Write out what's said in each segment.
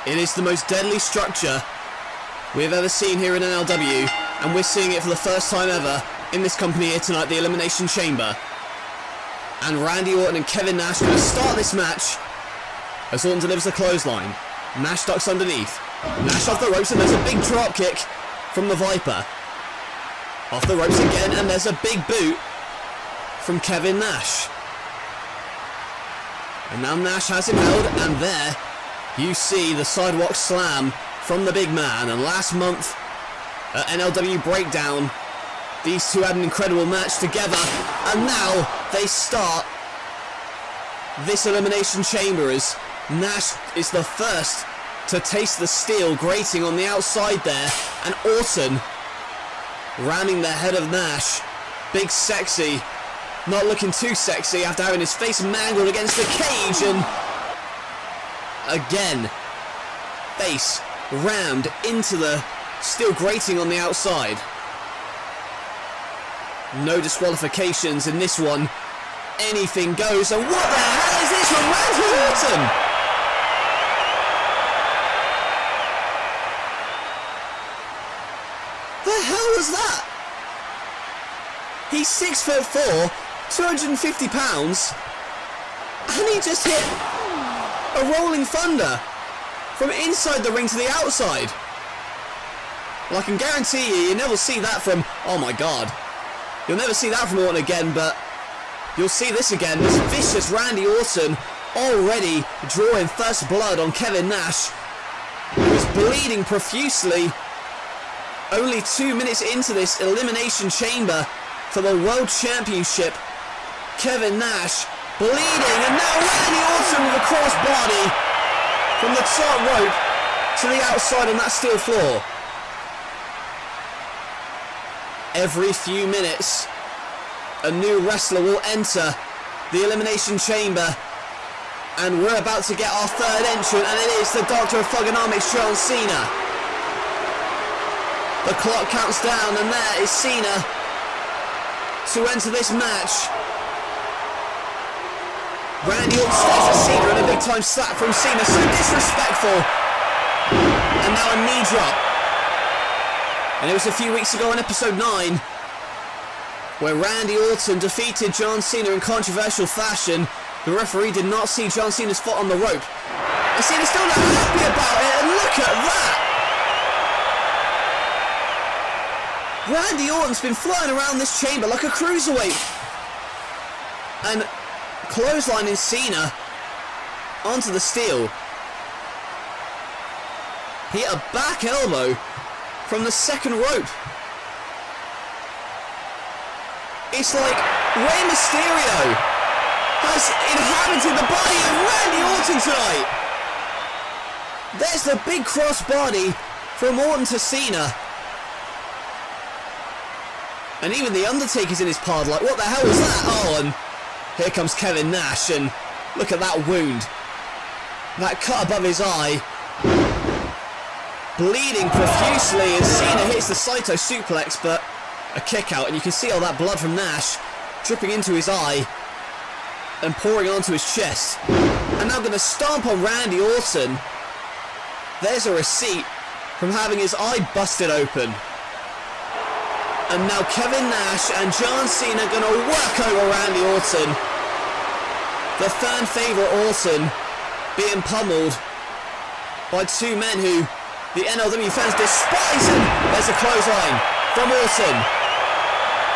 It is the most deadly structure we have ever seen here in NLW, and we're seeing it for the first time ever in this company here tonight, the Elimination Chamber. And Randy Orton and Kevin Nash going to start this match as Orton delivers the clothesline. Nash ducks underneath. Nash off the ropes, and there's a big drop kick from the Viper. Off the ropes again, and there's a big boot from Kevin Nash. And now Nash has him held, and there you see the sidewalk slam from the big man. And last month at NLW Breakdown, these two had an incredible match together, and now they start this Elimination Chamber as Nash is the first to taste the steel grating on the outside there, and Orton ramming the head of Nash. Big Sexy not looking too sexy after having his face mangled against the cage, and again face rammed into the steel grating on the outside. No disqualifications in this one. Anything goes, and what the hell is this from Randy Orton? The hell was that? He's 6'4", 250 pounds, and he just hit a rolling thunder from inside the ring to the outside. Well, I can guarantee you, you'll never see that from, oh my god, you'll never see that from Orton again, but you'll see this again. This vicious Randy Orton already drawing first blood on Kevin Nash, who is bleeding profusely. Only 2 minutes into this Elimination Chamber for the World Championship. Kevin Nash bleeding, and now Randy Orton with a crossbody from the top rope to the outside on that steel floor. Every few minutes, a new wrestler will enter the Elimination Chamber, and we're about to get our third entrant, and it is the Doctor of Thugonomics, John Cena. The clock counts down, and there is Cena to enter this match. Randy Orton stares at Cena, and a big time slap from Cena, so disrespectful. And now a knee drop. And it was a few weeks ago on episode 9 where Randy Orton defeated John Cena in controversial fashion. The referee did not see John Cena's foot on the rope, and Cena's still not happy about it, and look at that! Randy Orton's been flying around this chamber like a cruiserweight, and clotheslining Cena onto the steel. He hit a back elbow from the second rope. It's like Rey Mysterio has inhabited the body of Randy Orton tonight. There's the big crossbody from Orton to Cena. And even the Undertaker's in his pod, like, what the hell was that? Oh, and here comes Kevin Nash, and look at that wound. That cut above his eye. Bleeding profusely as Cena hits the Saito suplex, but a kick out, and you can see all that blood from Nash dripping into his eye and pouring onto his chest. And now going to stomp on Randy Orton. There's a receipt from having his eye busted open. And now Kevin Nash and John Cena going to work over Randy Orton. The fan favourite Orton being pummeled by two men who the NLW fans despise him. There's a clothesline from Orton,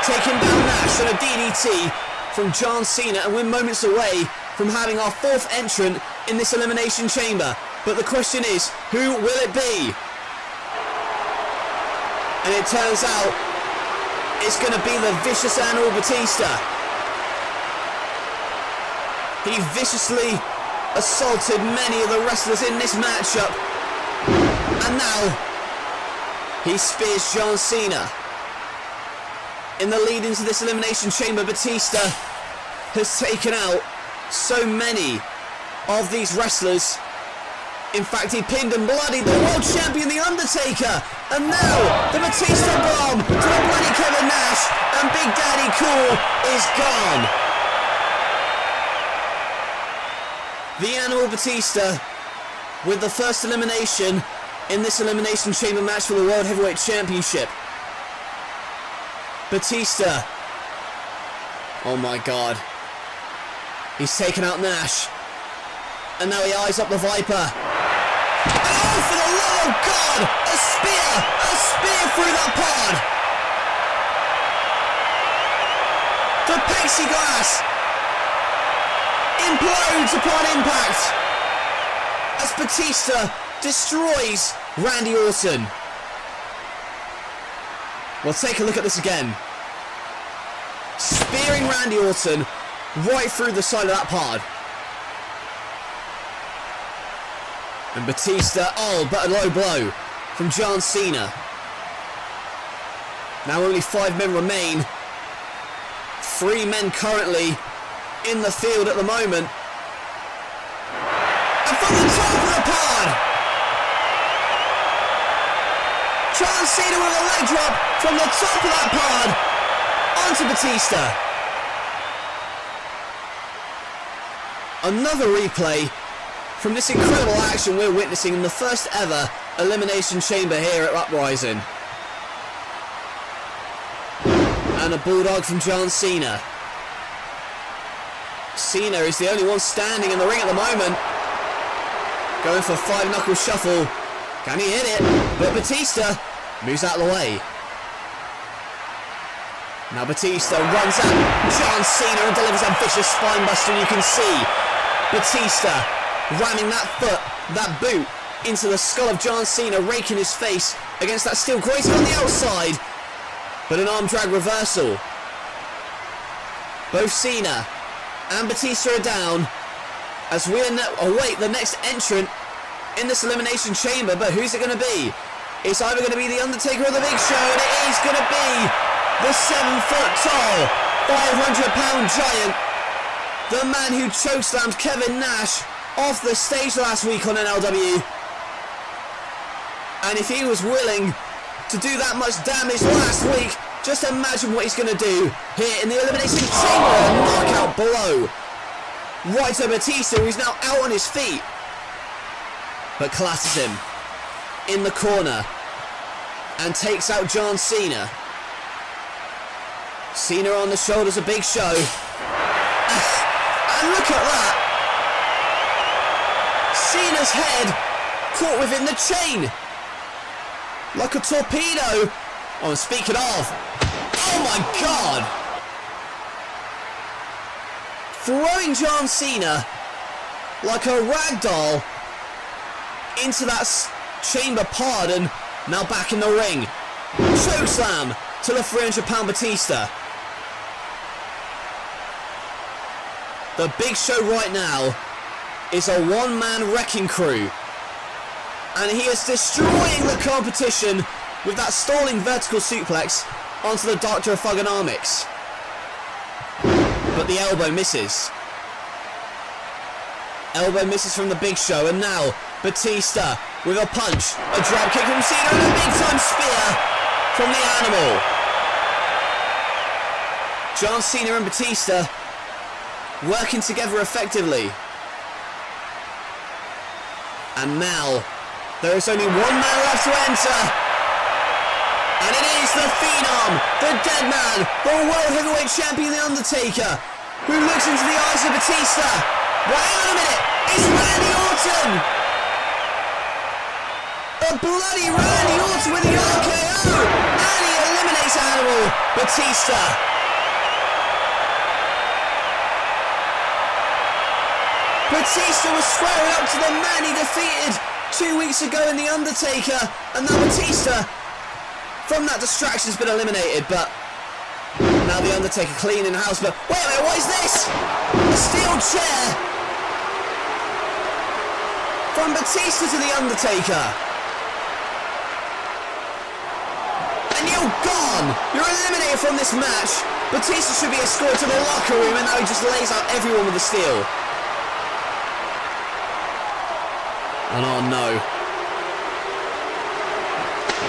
taking down Nash, and a DDT from John Cena, and we're moments away from having our fourth entrant in this Elimination Chamber. But the question is, who will it be? And it turns out it's going to be the vicious animal Batista. He viciously assaulted many of the wrestlers in this matchup, and now he spears John Cena. In the lead into this Elimination Chamber, Batista has taken out so many of these wrestlers. In fact, he pinned and bloodied the world champion, The Undertaker. And now, the Batista bomb to the bloody Kevin Nash, and Big Daddy Cool is gone. The Animal Batista with the first elimination in this Elimination Chamber match for the World Heavyweight Championship. Batista. Oh my god. He's taken out Nash. And now he eyes up the Viper. And oh, for the love of God! A spear! A spear through that pod! The plexiglass implodes upon impact as Batista destroys Randy Orton. We'll take a look at this again. Spearing Randy Orton right through the side of that pod. And Batista, oh, but a low blow from John Cena. Now only 5 men remain. 3 men currently in the field at the moment. And from the top of the pod, John Cena with a leg drop from the top of that pod onto Batista. Another replay from this incredible action we're witnessing in the first ever Elimination Chamber here at Uprising. And a bulldog from John Cena. Cena is the only one standing in the ring at the moment. Going for a 5-knuckle shuffle. Can he hit it? But Batista moves out of the way. Now Batista runs at John Cena and delivers a vicious spine buster. And you can see Batista ramming that foot, that boot, into the skull of John Cena, raking his face against that steel grating on the outside. But an arm drag reversal. Both Cena and Batista are down as we await the next entrant in this Elimination Chamber. But who's it going to be? It's either going to be The Undertaker or The Big Show, and it is going to be the 7-foot-tall, 500-pound giant, the man who chokeslammed Kevin Nash off the stage last week on NLW. And if he was willing to do that much damage last week, just imagine what he's going to do here in the Elimination Chamber. A knockout blow right to Batista, who's now out on his feet, but collapses him in the corner and takes out John Cena. Cena on the shoulders of Big Show. And look at that! Cena's head caught within the chain like a torpedo. Oh, and speaking of, oh my god! Throwing John Cena like a rag doll into that chamber pod, and now back in the ring. Chokeslam to the 300-pound Batista. The Big Show right now is a one-man wrecking crew, and he is destroying the competition with that stalling vertical suplex onto the Doctor of Thugonomics. But the elbow misses. Elbow misses from the Big Show, and now Batista with a punch, a drop kick from Cena, and a big-time spear from the Animal. John Cena and Batista working together effectively. And now there is only one man left to enter, and it is the Phenom, the Dead Man, the World Heavyweight Champion, The Undertaker, who looks into the eyes of Batista. Well, hang on a minute, it's Randy Orton! A bloody Randy Orton with the RKO, and he eliminates Animal. Batista. Batista was squaring up to the man he defeated 2 weeks ago in The Undertaker, and now Batista, from that distraction, has been eliminated. But now The Undertaker clean in house. But wait a minute, what is this? A steel chair from Batista to The Undertaker. And you're gone! You're eliminated from this match. Batista should be escorted to the locker room, and now he just lays out everyone with the steel. And oh no.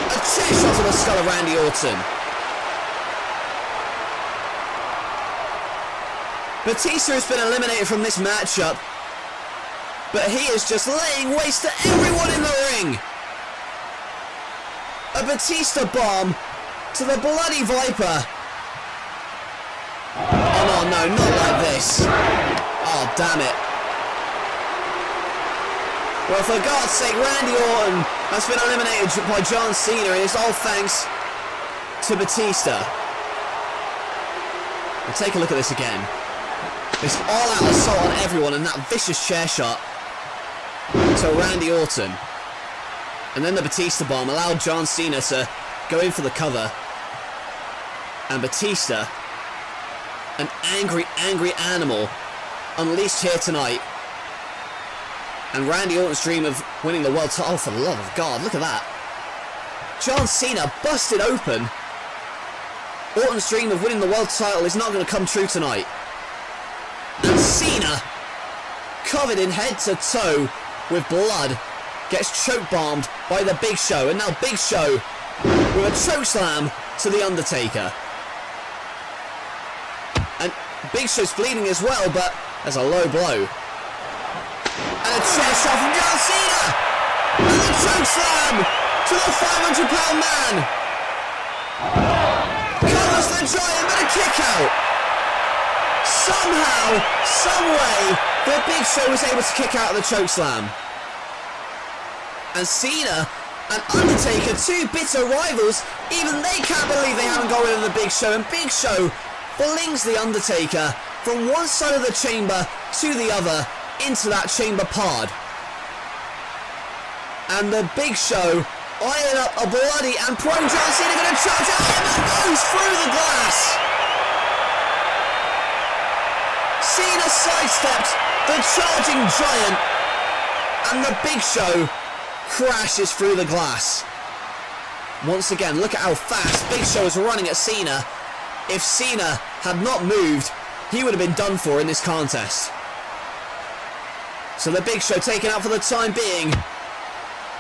A chair shot to the skull of Randy Orton. Batista has been eliminated from this matchup. But he is just laying waste to everyone in the ring. A Batista bomb to the bloody Viper. Oh no, not like this. Oh, damn it. Well, for God's sake, Randy Orton has been eliminated by John Cena, and it's all thanks to Batista. And take a look at this again. This all-out assault on everyone and that vicious chair shot to Randy Orton. And then the Batista bomb allowed John Cena to go in for the cover. And Batista, an angry, angry animal, unleashed here tonight. And Randy Orton's dream of winning the world title, oh, for the love of God, look at that. John Cena busted open. Orton's dream of winning the world title is not going to come true tonight. And Cena, covered in head to toe with blood, gets choke bombed by the Big Show. And now Big Show with a choke slam to the Undertaker. And Big Show's bleeding as well, but there's a low blow. And a chair shot from John Cena! And a choke slam to the 500-pound man! Covers the Giant, but a kick out! Somehow, someway, the Big Show was able to kick out of the choke slam. And Cena and Undertaker, two bitter rivals, even they can't believe they haven't got rid of the Big Show. And Big Show flings the Undertaker from one side of the chamber to the other into that chamber pod. And the Big Show eyeing up a bloody and prone John Cena, going to charge at him and goes through the glass. Cena sidestepped the charging Giant and the Big Show crashes through the glass. Once again, look at how fast Big Show is running at Cena. If Cena had not moved, he would have been done for in this contest. So the Big Show taken out for the time being.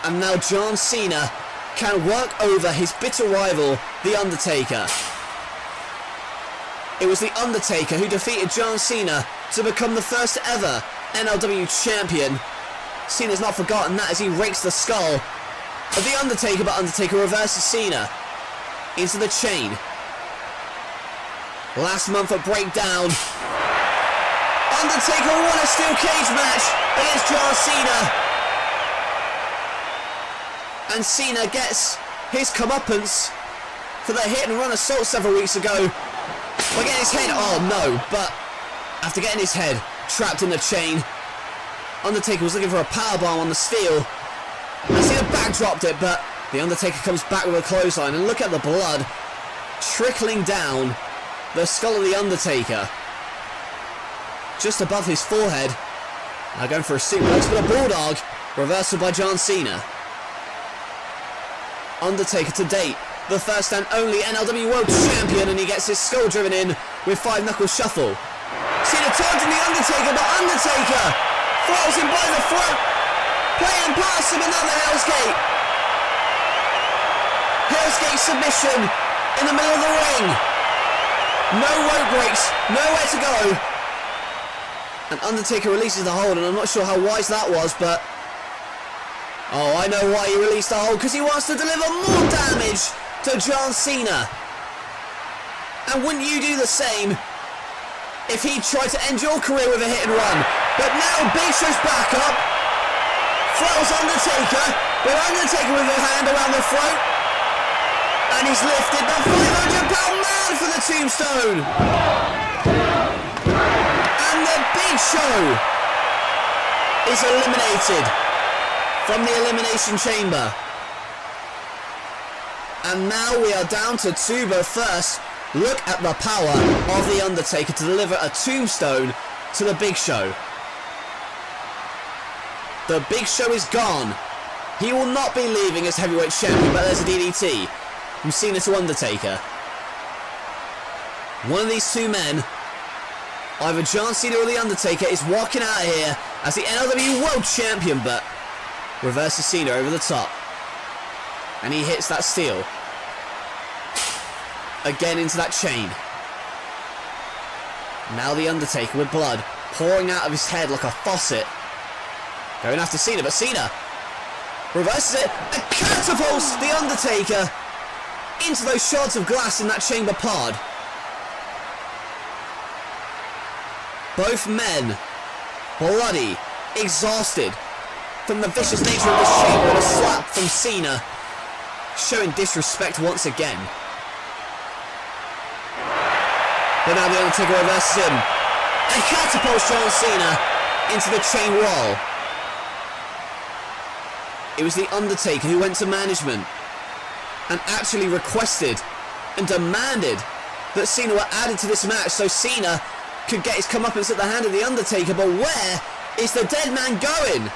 And now John Cena can work over his bitter rival, The Undertaker. It was The Undertaker who defeated John Cena to become the first ever NLW champion. Cena's not forgotten that as he rakes the skull of The Undertaker, but Undertaker reverses Cena into the chain. Last month at Breakdown, Undertaker won a steel cage match against John Cena. And Cena gets his comeuppance for the hit and run assault several weeks ago by getting his head, oh no, but after getting his head trapped in the chain, Undertaker was looking for a powerbomb on the steel. And Cena backdropped it, but the Undertaker comes back with a clothesline, and look at the blood trickling down the skull of the Undertaker. Just above his forehead. Now going for a suplex, but a bulldog reversal by John Cena. Undertaker to date, the first and only NLW World Champion, and he gets his skull driven in with 5-knuckle shuffle. Cena taunting the Undertaker, but Undertaker throws him by the throat, playing past him, another Hell's Gate. Hell's Gate submission in the middle of the ring. No rope breaks, nowhere to go. And Undertaker releases the hold, and I'm not sure how wise that was, but oh, I know why he released the hold, because he wants to deliver more damage to John Cena. And wouldn't you do the same if he tried to end your career with a hit and run? But now Big Show's back up, throws Undertaker, but Undertaker with a hand around the throat, and he's lifted the 500-pound man for the tombstone. And the Big Show is eliminated from the Elimination Chamber. And now we are down to two, but first, look at the power of The Undertaker to deliver a tombstone to the Big Show. The Big Show is gone. He will not be leaving as heavyweight champion, but there's a DDT from Cena to Undertaker. One of these two men, either John Cena or The Undertaker, is walking out of here as the NLW World Champion, but reverses Cena over the top. And he hits that steel. Again into that chain. Now The Undertaker with blood pouring out of his head like a faucet. Going after Cena, but Cena reverses it and catapults The Undertaker into those shards of glass in that chamber pod. Both men bloody, exhausted from the vicious nature of this chamber, and a slap from Cena, showing disrespect once again. But now The Undertaker reverses him and catapults John Cena into the chain wall. It was The Undertaker who went to management and actually requested and demanded that Cena were added to this match so Cena could get his comeuppance at the hand of The Undertaker. But where is the dead man going?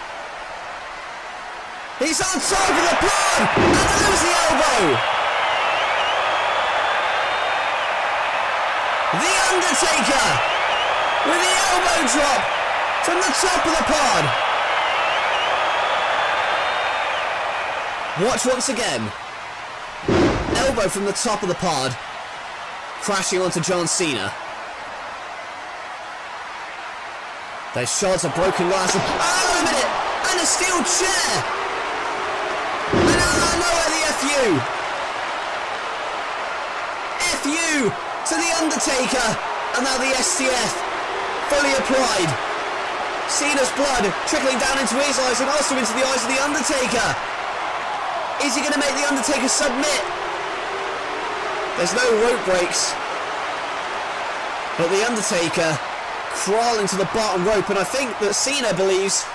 He's on top of the pod, and there's the elbow. The Undertaker with the elbow drop from the top of the pod. Watch once again. Elbow from the top of the pod, crashing onto John Cena. There's shards of broken glass. Oh, wait a minute! And a steel chair! And out of nowhere, the FU! FU to The Undertaker! And now the STF, fully applied. Cena's blood trickling down into his eyes and also into the eyes of The Undertaker. Is he going to make The Undertaker submit? There's no rope breaks. But The Undertaker crawling to the bottom rope, and I think that Cena believes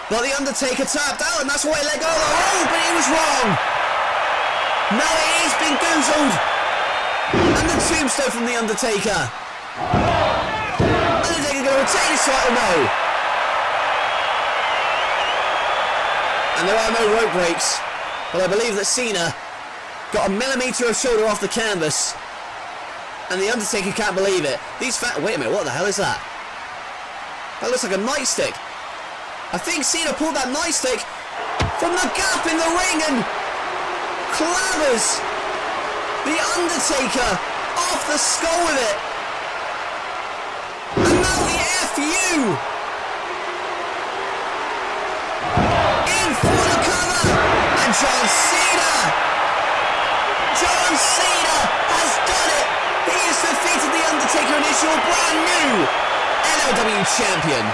that The Undertaker tapped out, and that's why he let go of the rope, but he was wrong. Now he's been goozled. And the tombstone from The Undertaker. Undertaker going to retain his title, no. And there are no rope breaks, but I believe that Cena got a millimetre of shoulder off the canvas, and The Undertaker can't believe it. Wait a minute, what the hell is that? That looks like a nightstick. I think Cena pulled that nightstick from the gap in the ring and clambers The Undertaker off the skull with it. And now the FU in for the cover, and John Cena has done it. He has defeated The Undertaker and is your brand new LLW champion.